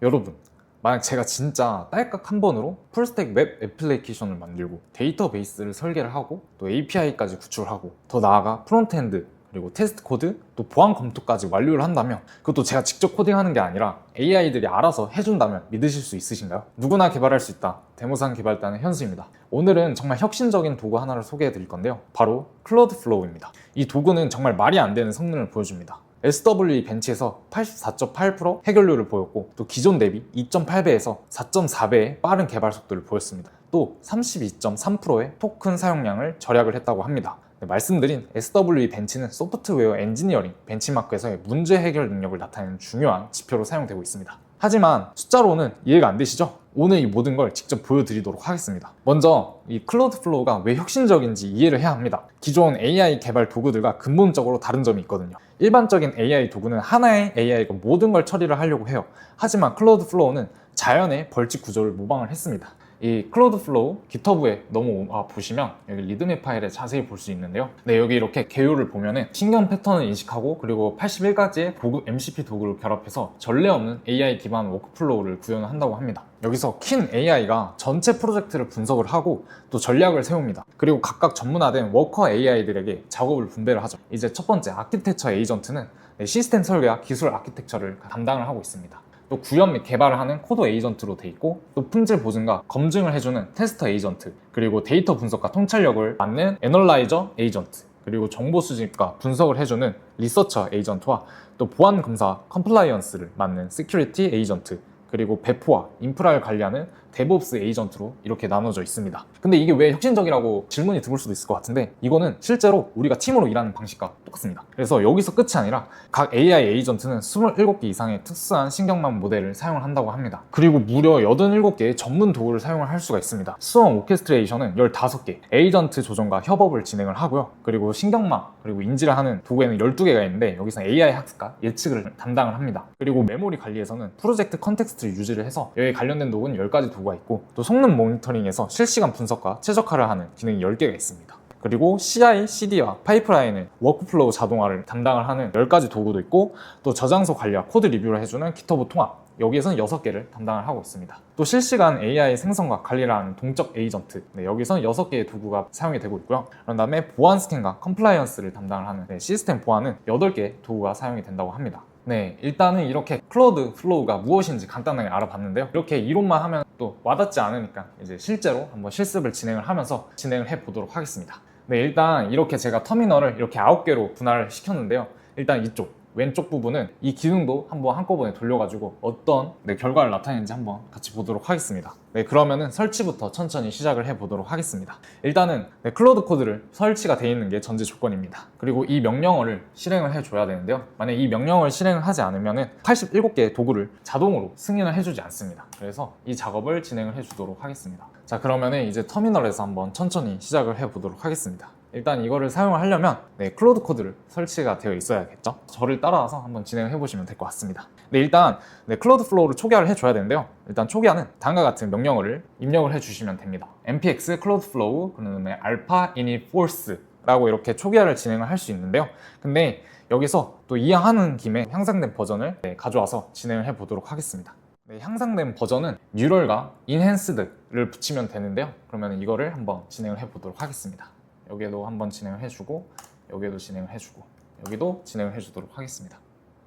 여러분, 만약 제가 진짜 딸깍 한 번으로 풀스택 웹 애플리케이션을 만들고 데이터베이스를 설계를 하고 또 API까지 구축하고 더 나아가 프론트엔드 그리고 테스트 코드 또 보안 검토까지 완료를 한다면 그것도 제가 직접 코딩하는 게 아니라 AI들이 알아서 해준다면 믿으실 수 있으신가요? 누구나 개발할 수 있다. 데모산 개발단의 현수입니다. 오늘은 정말 혁신적인 도구 하나를 소개해 드릴 건데요. 바로 클로드플로우입니다. 이 도구는 정말 말이 안 되는 성능을 보여줍니다. SWE 벤치에서 84.8% 해결률을 보였고 또 기존 대비 2.8배에서 4.4배의 빠른 개발 속도를 보였습니다. 또 32.3%의 토큰 사용량을 절약을 했다고 합니다. 말씀드린 SWE 벤치는 소프트웨어 엔지니어링 벤치마크에서의 문제 해결 능력을 나타내는 중요한 지표로 사용되고 있습니다. 하지만 숫자로는 이해가 안 되시죠? 오늘 이 모든 걸 직접 보여드리도록 하겠습니다. 먼저 이 클로드플로우가 왜 혁신적인지 이해를 해야 합니다. 기존 AI 개발 도구들과 근본적으로 다른 점이 있거든요. 일반적인 AI 도구는 하나의 AI가 모든 걸 처리를 하려고 해요. 하지만 클로드플로우는 자연의 벌칙 구조를 모방을 했습니다. 이 클로드플로우 깃허브에 넘어와 보시면 여기 리드미 파일에 자세히 볼 수 있는데요. 네, 여기 이렇게 개요를 보면은 신경 패턴을 인식하고 그리고 81가지의 고급 MCP 도구를 결합해서 전례 없는 AI 기반 워크플로우를 구현을 한다고 합니다. 여기서 킨 AI가 전체 프로젝트를 분석을 하고 또 전략을 세웁니다. 그리고 각각 전문화된 워커 AI들에게 작업을 분배를 하죠. 이제 첫 번째 아키텍처 에이전트는 시스템 설계와 기술 아키텍처를 담당을 하고 있습니다. 또 구현 및 개발을 하는 코드 에이전트로 돼 있고 또 품질 보증과 검증을 해주는 테스터 에이전트, 그리고 데이터 분석과 통찰력을 맡는 애널라이저 에이전트, 그리고 정보 수집과 분석을 해주는 리서처 에이전트와 또 보안 검사 컴플라이언스를 맡는 시큐리티 에이전트, 그리고 배포와 인프라를 관리하는 데브옵스 에이전트로 이렇게 나눠져 있습니다. 근데 이게 왜 혁신적이라고 질문이 들어올 수도 있을 것 같은데 이거는 실제로 우리가 팀으로 일하는 방식과 똑같습니다. 그래서 여기서 끝이 아니라 각 AI 에이전트는 27개 이상의 특수한 신경망 모델을 사용을 한다고 합니다. 그리고 무려 87개의 전문 도구를 사용을 할 수가 있습니다. 스원 오케스트레이션은 15개, 에이전트 조정과 협업을 진행을 하고요. 그리고 신경망, 그리고 인지를 하는 도구에는 12개가 있는데 여기서 AI 학습과 예측을 담당을 합니다. 그리고 메모리 관리에서는 프로젝트 컨텍스트를 유지를 해서 여기에 관련된 도구는 10가지 도구가 있고 또 성능 모니터링에서 실시간 분석과 최적화를 하는 기능이 10개가 있습니다. 그리고 CI, CD와 파이프라인의 워크플로우 자동화를 담당을 하는 10가지 도구도 있고 또 저장소 관리와 코드 리뷰를 해주는 깃허브 통합, 여기에서는 6개를 담당을 하고 있습니다. 또 실시간 AI 생성과 관리를 하는 동적 에이전트, 여기서는 6개의 도구가 사용이 되고 있고요. 그런 다음에 보안 스캔과 컴플라이언스를 담당을 하는 시스템 보안은 8개의 도구가 사용이 된다고 합니다. 네, 일단은 이렇게 클로드플로우가 무엇인지 간단하게 알아봤는데요. 이렇게 이론만 하면 또 와닿지 않으니까 이제 실제로 한번 실습을 진행을 하면서 진행을 해보도록 하겠습니다. 네, 일단 이렇게 제가 터미널을 이렇게 9개로 분할을 시켰는데요. 일단 이쪽 왼쪽 부분은 이 기능도 한번 한꺼번에 돌려가지고 어떤 결과를 나타내는지 한번 같이 보도록 하겠습니다. 네, 그러면은 설치부터 천천히 시작을 해보도록 하겠습니다. 일단은 클로드 코드를 설치가 되어 있는 게 전제 조건입니다. 그리고 이 명령어를 실행을 해줘야 되는데요. 만약 이 명령어를 실행을 하지 않으면은 87개의 도구를 자동으로 승인을 해주지 않습니다. 그래서 이 작업을 진행을 해주도록 하겠습니다. 자, 그러면은 이제 터미널에서 한번 천천히 시작을 해보도록 하겠습니다. 일단 이거를 사용을 하려면 클로드 코드를 설치가 되어 있어야겠죠. 저를 따라와서 한번 진행을 해보시면 될 것 같습니다. 일단 클로드 플로우를 초기화를 해줘야 되는데요. 일단 초기화는 다음과 같은 명령어를 입력을 해주시면 됩니다. npx 클로드 플로우 그다음에 alpha init force 라고 이렇게 초기화를 진행을 할 수 있는데요. 근데 여기서 또 이해하는 김에 향상된 버전을 가져와서 진행을 해보도록 하겠습니다. 향상된 버전은 뉴럴과 enhanced를 붙이면 되는데요. 그러면 이거를 한번 진행을 해보도록 하겠습니다. 여기에도 한번 진행을 해주고 여기에도 진행을 해주고 여기도 진행을 해주도록 하겠습니다.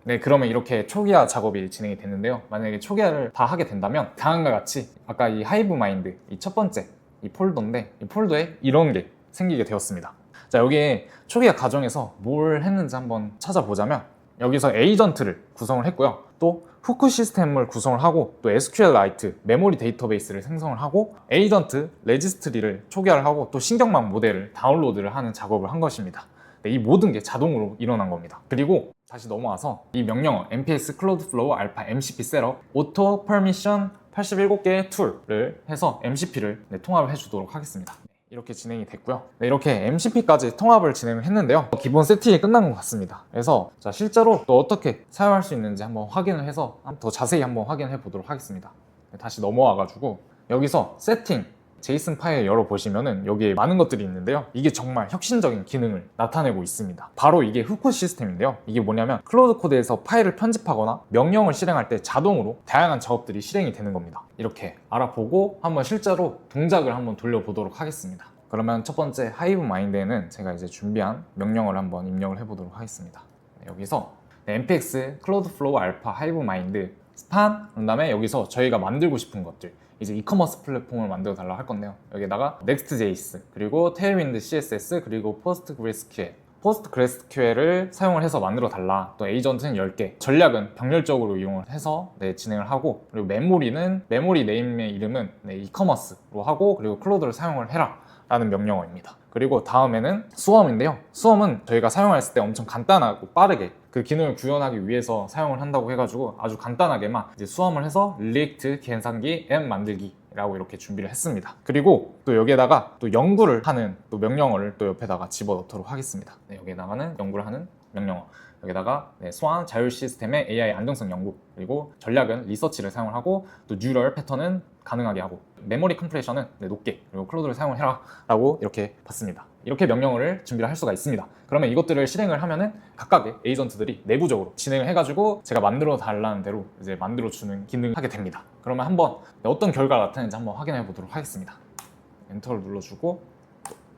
네, 그러면 이렇게 초기화 작업이 진행이 됐는데요. 만약에 초기화를 다 하게 된다면 다음과 같이 아까 이 하이브 마인드 이 첫 번째 이 폴더인데 이 폴더에 이런 게 생기게 되었습니다. 자, 여기에 초기화 과정에서 뭘 했는지 한번 찾아보자면 여기서 에이전트를 구성을 했고요. 또 후크 시스템을 구성을 하고 또 SQLite 메모리 데이터베이스를 생성을 하고 에이전트 레지스트리를 초기화를 하고 또 신경망 모델을 다운로드를 하는 작업을 한 것입니다. 이 모든 게 자동으로 일어난 겁니다. 그리고 다시 넘어와서 이 명령어 npx cloudflow alpha mcp setup auto permission 87개의 툴을 해서 MCP를 통합을 해주도록 하겠습니다. 이렇게 진행이 됐고요. 이렇게 MCP까지 통합을 진행을 했는데요. 기본 세팅이 끝난 것 같습니다. 그래서 자, 실제로 또 어떻게 사용할 수 있는지 한번 확인을 해서 더 자세히 한번 확인해 보도록 하겠습니다. 다시 넘어와 가지고 여기서 세팅 제이슨 파일 열어보시면은 여기에 많은 것들이 있는데요. 이게 정말 혁신적인 기능을 나타내고 있습니다. 바로 이게 후코 시스템인데요. 이게 뭐냐면 클로드 코드에서 파일을 편집하거나 명령을 실행할 때 자동으로 다양한 작업들이 실행이 되는 겁니다. 이렇게 알아보고 한번 실제로 동작을 한번 돌려보도록 하겠습니다. 그러면 첫 번째 하이브 마인드에는 제가 이제 준비한 명령을 한번 입력을 해보도록 하겠습니다. 여기서 npx 클로드 플로우 알파 하이브 마인드 스판, 그 다음에 여기서 저희가 만들고 싶은 것들, 이제 이커머스 플랫폼을 만들어 달라 할 건데요. 여기다가 Next.js, 그리고 Tailwind CSS, 그리고 PostgreSQL을 사용을 해서 만들어 달라. 또 에이전트는 10개, 전략은 병렬적으로 이용을 해서 진행을 하고, 그리고 메모리 네임의 이름은 이커머스로 하고, 그리고 클로드를 사용을 해라 라는 명령어입니다. 그리고 다음에는 수험인데요. 수험은 저희가 사용했을 때 엄청 간단하고 빠르게 그 기능을 구현하기 위해서 사용을 한다고 해가지고 아주 간단하게만 이제 수험을 해서 리액트 계산기 앱 만들기라고 이렇게 준비를 했습니다. 그리고 또 여기에다가 또 연구를 하는 또 명령어를 또 옆에다가 집어넣도록 하겠습니다. 여기에다가는 연구를 하는 명령어, 여기다가 소환 자율 시스템의 AI 안정성 연구, 그리고 전략은 리서치를 사용을 하고, 또 뉴럴 패턴은 가능하게 하고, 메모리 컴프레션은 높게, 그리고 클로드를 사용을 해라 라고 이렇게 봤습니다. 이렇게 명령어를 준비를 할 수가 있습니다. 그러면 이것들을 실행을 하면은 각각의 에이전트들이 내부적으로 진행을 해가지고 제가 만들어 달라는 대로 이제 만들어주는 기능을 하게 됩니다. 그러면 한번 어떤 결과가 나타나는지 한번 확인해 보도록 하겠습니다. 엔터를 눌러주고,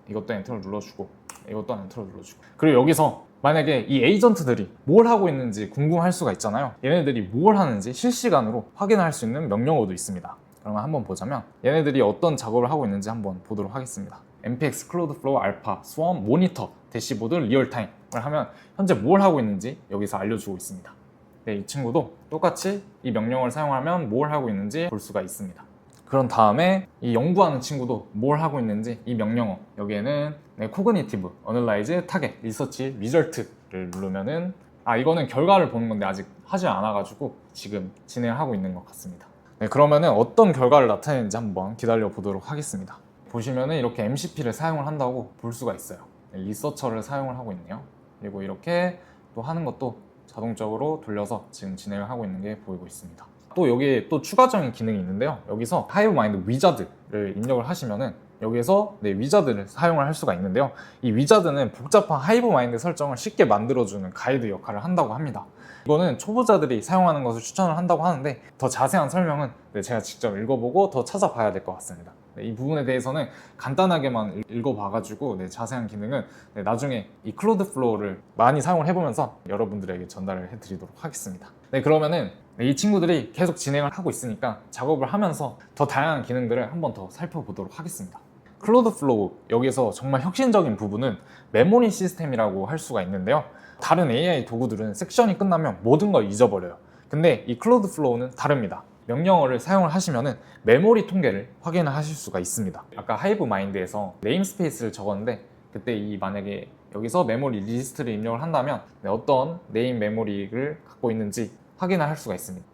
이것도 엔터를 눌러주고, 이것도 엔터를 눌러주고, 그리고 여기서 만약에 이 에이전트들이 뭘 하고 있는지 궁금할 수가 있잖아요. 얘네들이 뭘 하는지 실시간으로 확인할 수 있는 명령어도 있습니다. 그러면 한번 보자면 얘네들이 어떤 작업을 하고 있는지 한번 보도록 하겠습니다. npx 클로드 플로우 알파 스웜 모니터 대시보드 리얼타임을 하면 현재 뭘 하고 있는지 여기서 알려주고 있습니다. 이 친구도 똑같이 이 명령을 사용하면 뭘 하고 있는지 볼 수가 있습니다. 그런 다음에 이 연구하는 친구도 뭘 하고 있는지 이 명령어, 여기에는 코그니티브, 어널라이즈, 타겟, 리서치, 리절트를 누르면은 이거는 결과를 보는 건데 아직 하지 않아가지고 지금 진행하고 있는 것 같습니다. 그러면은 어떤 결과를 나타내는지 한번 기다려 보도록 하겠습니다. 보시면은 이렇게 MCP를 사용을 한다고 볼 수가 있어요. 리서처를 사용을 하고 있네요. 그리고 이렇게 또 하는 것도 자동적으로 돌려서 지금 진행을 하고 있는 게 보이고 있습니다. 또 여기에 또 추가적인 기능이 있는데요. 여기서 하이브마인드 위자드를 입력을 하시면은 여기에서 위자드를 사용을 할 수가 있는데요. 이 위자드는 복잡한 하이브마인드 설정을 쉽게 만들어주는 가이드 역할을 한다고 합니다. 이거는 초보자들이 사용하는 것을 추천을 한다고 하는데 더 자세한 설명은 제가 직접 읽어보고 더 찾아봐야 될 것 같습니다. 이 부분에 대해서는 간단하게만 읽어봐가지고 자세한 기능은 나중에 이 클로드 플로우를 많이 사용을 해보면서 여러분들에게 전달을 해드리도록 하겠습니다. 그러면은 이 친구들이 계속 진행을 하고 있으니까 작업을 하면서 더 다양한 기능들을 한번 더 살펴보도록 하겠습니다. 클로드 플로우, 여기서 정말 혁신적인 부분은 메모리 시스템이라고 할 수가 있는데요. 다른 AI 도구들은 섹션이 끝나면 모든 걸 잊어버려요. 근데 이 클로드 플로우는 다릅니다. 명령어를 사용을 하시면은 메모리 통계를 확인을 하실 수가 있습니다. 아까 하이브 마인드에서 네임스페이스를 적었는데 그때 만약에 여기서 메모리 리스트를 입력을 한다면 어떤 네임 메모리를 갖고 있는지 확인을 할 수가 있습니다.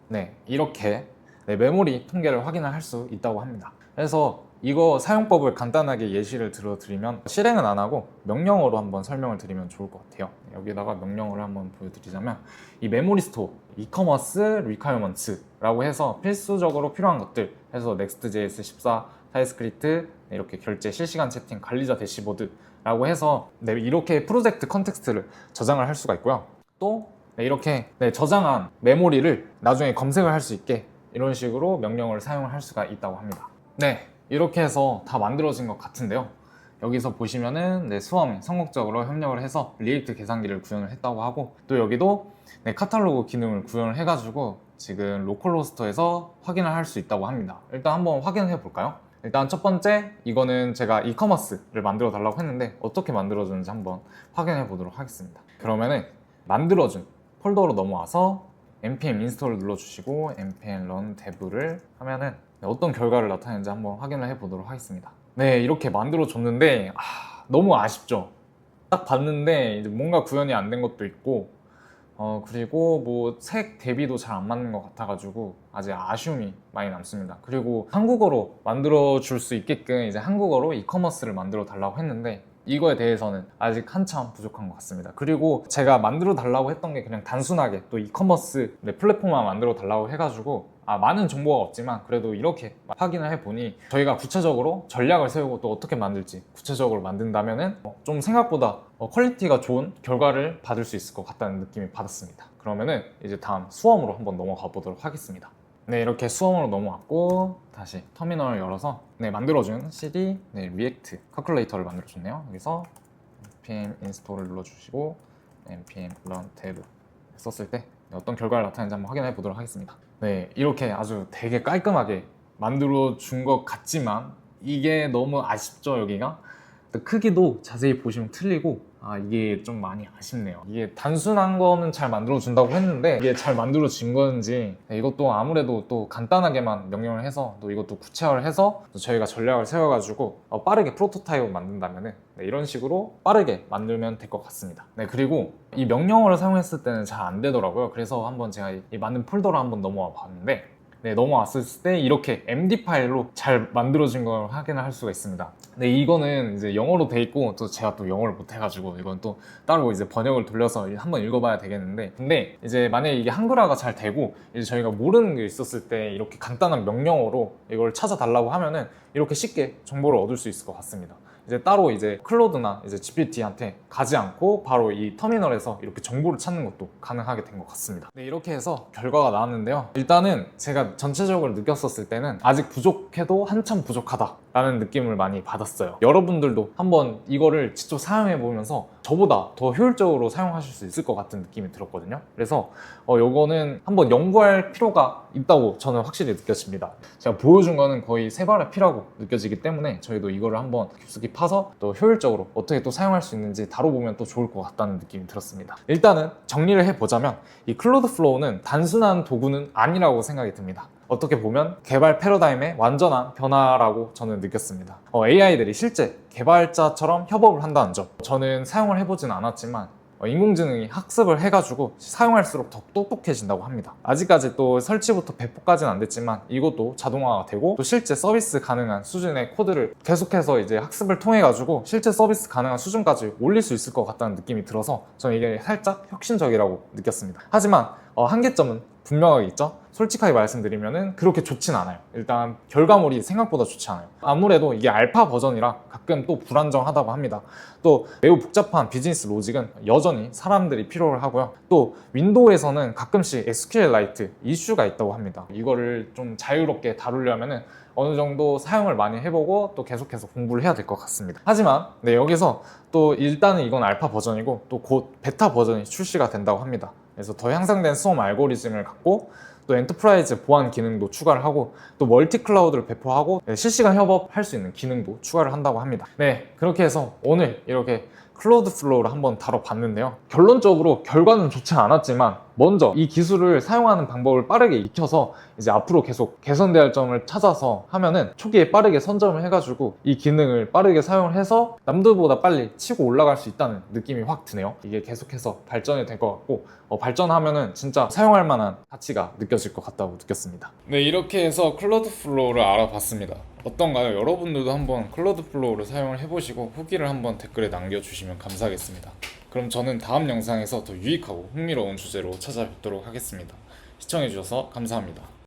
이렇게 메모리 통계를 확인을 할 수 있다고 합니다. 그래서 이거 사용법을 간단하게 예시를 들어드리면, 실행은 안 하고 명령어로 한번 설명을 드리면 좋을 것 같아요. 여기다가 명령어를 한번 보여드리자면, 이 메모리 스토어, 이커머스 리퀘어먼츠라고 해서 필수적으로 필요한 것들 해서 Next.js 14, 타입스크립트, 이렇게 결제, 실시간 채팅, 관리자 대시보드라고 해서 이렇게 프로젝트 컨텍스트를 저장을 할 수가 있고요. 또 이렇게 저장한 메모리를 나중에 검색을 할 수 있게 이런 식으로 명령어를 사용을 할 수가 있다고 합니다. 이렇게 해서 다 만들어진 것 같은데요. 여기서 보시면은 수험이 성공적으로 협력을 해서 리액트 계산기를 구현을 했다고 하고, 또 여기도 카탈로그 기능을 구현을 해가지고 지금 로컬호스터에서 확인을 할 수 있다고 합니다. 일단 한번 확인해 볼까요? 일단 첫 번째, 이거는 제가 이커머스를 만들어 달라고 했는데 어떻게 만들어주는지 한번 확인해 보도록 하겠습니다. 그러면은 만들어준 폴더로 넘어와서 npm 인스톨을 눌러주시고 npm run dev를 하면은 어떤 결과를 나타내는지 한번 확인을 해보도록 하겠습니다. 이렇게 만들어줬는데 너무 아쉽죠. 딱 봤는데 이제 뭔가 구현이 안 된 것도 있고, 그리고 뭐 색 대비도 잘 안 맞는 것 같아가지고 아직 아쉬움이 많이 남습니다. 그리고 한국어로 만들어 줄 수 있게끔 이제 한국어로 이커머스를 만들어 달라고 했는데 이거에 대해서는 아직 한참 부족한 것 같습니다. 그리고 제가 만들어 달라고 했던 게 그냥 단순하게 또 이커머스 플랫폼만 만들어 달라고 해가지고 많은 정보가 없지만 그래도 이렇게 확인을 해보니 저희가 구체적으로 전략을 세우고 또 어떻게 만들지 구체적으로 만든다면은 좀 생각보다 퀄리티가 좋은 결과를 받을 수 있을 것 같다는 느낌이 받았습니다. 그러면은 이제 다음 수험으로 한번 넘어가 보도록 하겠습니다. 네, 이렇게 수험으로 넘어왔고 다시 터미널을 열어서 만들어준 CD 리액트 칼큘레이터를 만들어줬네요. 여기서 npm install을 눌러주시고 npm run dev 썼을 때 어떤 결과를 나타내는지 한번 확인해 보도록 하겠습니다. 네, 이렇게 아주 되게 깔끔하게 만들어준 것 같지만 이게 너무 아쉽죠. 여기가 크기도 자세히 보시면 틀리고 이게 좀 많이 아쉽네요. 이게 단순한 거는 잘 만들어준다고 했는데 이게 잘 만들어진 건지 이것도 아무래도 또 간단하게만 명령을 해서 또 이것도 구체화를 해서 또 저희가 전략을 세워가지고 빠르게 프로토타입을 만든다면 이런 식으로 빠르게 만들면 될 것 같습니다. 그리고 이 명령어를 사용했을 때는 잘 안 되더라고요. 그래서 한번 제가 이 만든 폴더로 한번 넘어와 봤는데 넘어왔을 때 이렇게 MD 파일로 잘 만들어진 걸 확인을 할 수가 있습니다. 이거는 이제 영어로 돼 있고 또 제가 또 영어를 못 해가지고 이건 또 따로 이제 번역을 돌려서 한번 읽어봐야 되겠는데 근데 이제 만약에 이게 한글화가 잘 되고 이제 저희가 모르는 게 있었을 때 이렇게 간단한 명령어로 이걸 찾아달라고 하면은 이렇게 쉽게 정보를 얻을 수 있을 것 같습니다. 이제 따로 이제 클로드나 이제 GPT한테 가지 않고 바로 이 터미널에서 이렇게 정보를 찾는 것도 가능하게 된 것 같습니다. 이렇게 해서 결과가 나왔는데요. 일단은 제가 전체적으로 느꼈었을 때는 아직 부족해도 한참 부족하다라는 느낌을 많이 받았어요. 여러분들도 한번 이거를 직접 사용해 보면서 저보다 더 효율적으로 사용하실 수 있을 것 같은 느낌이 들었거든요. 그래서 요거는 한번 연구할 필요가 있다고 저는 확실히 느껴집니다. 제가 보여준 거는 거의 세 발의 피라고 느껴지기 때문에 저희도 이거를 한번 깊숙이 파서 또 효율적으로 어떻게 또 사용할 수 있는지 다뤄보면 또 좋을 것 같다는 느낌이 들었습니다. 일단은 정리를 해보자면 이 클로드 플로우는 단순한 도구는 아니라고 생각이 듭니다. 어떻게 보면 개발 패러다임의 완전한 변화라고 저는 느꼈습니다. AI들이 실제 개발자처럼 협업을 한다는 점, 저는 사용을 해보진 않았지만 인공지능이 학습을 해가지고 사용할수록 더 똑똑해진다고 합니다. 아직까지 또 설치부터 배포까지는 안 됐지만 이것도 자동화가 되고 또 실제 서비스 가능한 수준의 코드를 계속해서 이제 학습을 통해 가지고 실제 서비스 가능한 수준까지 올릴 수 있을 것 같다는 느낌이 들어서 저는 이게 살짝 혁신적이라고 느꼈습니다. 하지만 한계점은 분명하게 있죠. 솔직하게 말씀드리면은 그렇게 좋진 않아요. 일단 결과물이 생각보다 좋지 않아요. 아무래도 이게 알파 버전이라 가끔 또 불안정하다고 합니다. 또 매우 복잡한 비즈니스 로직은 여전히 사람들이 필요를 하고요. 또 윈도우에서는 가끔씩 SQLite 이슈가 있다고 합니다. 이거를 좀 자유롭게 다루려면은 어느 정도 사용을 많이 해보고 또 계속해서 공부를 해야 될 것 같습니다. 하지만 여기서 또 일단은 이건 알파 버전이고 또 곧 베타 버전이 출시가 된다고 합니다. 그래서 더 향상된 수험 알고리즘을 갖고 또 엔터프라이즈 보안 기능도 추가를 하고 또 멀티 클라우드를 배포하고 실시간 협업할 수 있는 기능도 추가를 한다고 합니다. 그렇게 해서 오늘 이렇게 클로드 플로우를 한번 다뤄봤는데요. 결론적으로 결과는 좋지 않았지만 먼저 이 기술을 사용하는 방법을 빠르게 익혀서 이제 앞으로 계속 개선돼야 할 점을 찾아서 하면은 초기에 빠르게 선점을 해가지고 이 기능을 빠르게 사용을 해서 남들보다 빨리 치고 올라갈 수 있다는 느낌이 확 드네요. 이게 계속해서 발전이 될 것 같고 발전하면은 진짜 사용할 만한 가치가 느껴질 것 같다고 느꼈습니다. 이렇게 해서 클로드 플로우를 알아봤습니다. 어떤가요? 여러분들도 한번 클로드 플로우를 사용을 해보시고 후기를 한번 댓글에 남겨주시면 감사하겠습니다. 그럼 저는 다음 영상에서 더 유익하고 흥미로운 주제로 찾아뵙도록 하겠습니다. 시청해주셔서 감사합니다.